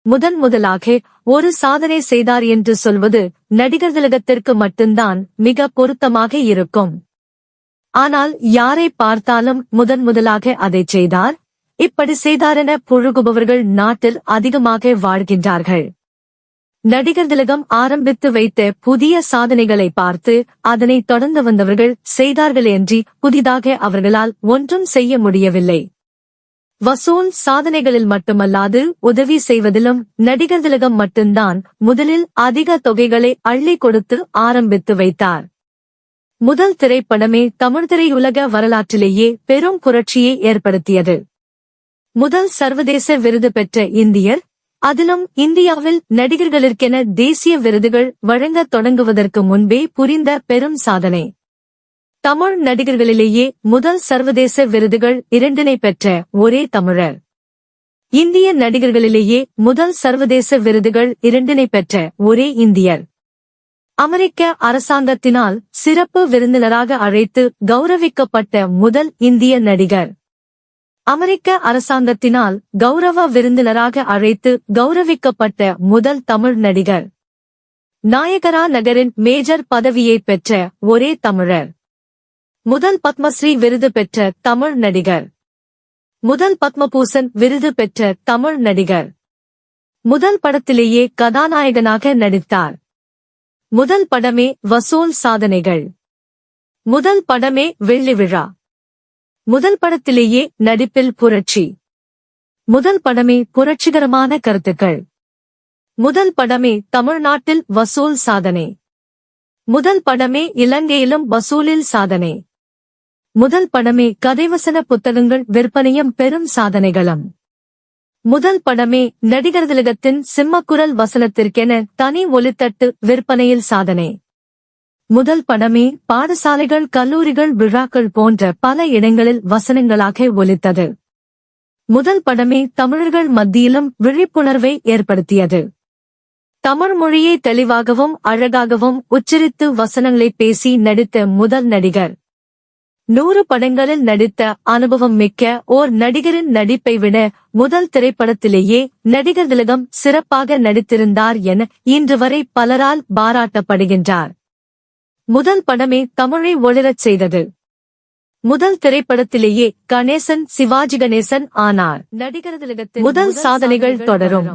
முதலாக ஒரு சாதனை செய்தார் என்று சொல்வது நடிகர் திலகத்திற்கு மட்டும்தான் மிக பொருத்தமாக இருக்கும். ஆனால் யாரை பார்த்தாலும் முதலாக அதை செய்தார், இப்படி செய்தாரென புழுகுபவர்கள் நாட்டில் அதிகமாக வாழ்கின்றார்கள். நடிகர் திலகம் ஆரம்பித்து வைத்த புதிய சாதனைகளை பார்த்து அதனை தொடர்ந்து வந்தவர்கள் செய்தார்களேன்றி புதிதாக அவர்களால் ஒன்றும் செய்ய முடியவில்லை. வசூல் சாதனைகளில் மட்டுமல்லாது உதவி செய்வதிலும் நடிகர் திலகம் மட்டும்தான் முதலில் அதிக தொகைகளை அள்ளி கொடுத்து ஆரம்பித்து வைத்தார். முதல் திரைப்படமே தமிழ் திரையுலக வரலாற்றிலேயே பெரும் புரட்சியை ஏற்படுத்தியது. முதல் சர்வதேச விருது பெற்ற இந்தியர், அதிலும் இந்தியாவில் நடிகர்களுக்கென தேசிய விருதுகள் வழங்கத் தொடங்குவதற்கு முன்பே புரிந்த பெரும் சாதனை. தமிழ் நடிகர்களிலேயே முதல் சர்வதேச விருதுகள் 2 பெற்ற ஒரே தமிழர். இந்திய நடிகர்களிலேயே முதல் சர்வதேச விருதுகள் 2 பெற்ற ஒரே இந்தியர். அமெரிக்க அரசாங்கத்தினால் சிறப்பு விருந்தினராக அழைத்து கௌரவிக்கப்பட்ட முதல் இந்திய நடிகர். அமெரிக்க அரசாங்கத்தினால் கௌரவ விருந்தினராக அழைத்து கௌரவிக்கப்பட்ட முதல் தமிழ் நடிகர். நாயகரா நகரின் மேஜர் பதவியை பெற்ற ஒரே தமிழர். முதல் பத்மஸ்ரீ விருது பெற்ற தமிழ் நடிகர். முதல் பத்மபூஷன் விருது பெற்ற தமிழ் நடிகர். முதல் படத்திலேயே கதாநாயகனாக நடித்தார். முதல் படமே வசூல் சாதனைகள். முதல் படமே வெள்ளி விழா. முதல் படத்திலேயே நடிப்பில் புரட்சி. முதல் படமே புரட்சிகரமான கருத்துக்கள். முதல் படமே தமிழ்நாட்டில் வசூல் சாதனை. முதல் படமே இலங்கையிலும் வசூலில் சாதனை. முதல் படமே கதைவசன புத்தகங்கள் விற்பனையும் பெரும் சாதனைகளும். முதல் படமே நடிகர் திலகத்தின் சிம்மக்குரல் வசனத்திற்கென தனி ஒலித்தட்டு விற்பனையில் சாதனை. முதல் படமே பாடசாலைகள், கல்லூரிகள், விழாக்கள் போன்ற பல இடங்களில் வசனங்களாக ஒலித்தது. முதல் படமே தமிழர்கள் மத்தியிலும் விழிப்புணர்வை ஏற்படுத்தியது. தமிழ் மொழியை தெளிவாகவும் அழகாகவும் உச்சரித்து வசனங்களை பேசி நடித்த முதல் நடிகர். 100 படங்களில் நடித்த அனுபவம் மிக்க ஓர் நடிகரின் நடிப்பை விட முதல் திரைப்படத்திலேயே நடிகர் திலகம் சிறப்பாக நடித்திருந்தார் என இன்று வரை பலரால் பாராட்டப்படுகின்றார். முதல் படமே தமிழை ஒளிரச் செய்தது. முதல் திரைப்படத்திலேயே கணேசன் சிவாஜி கணேசன் ஆனார். நடிகர் திலகத்தின் முதல் சாதனைகள் தொடரும்.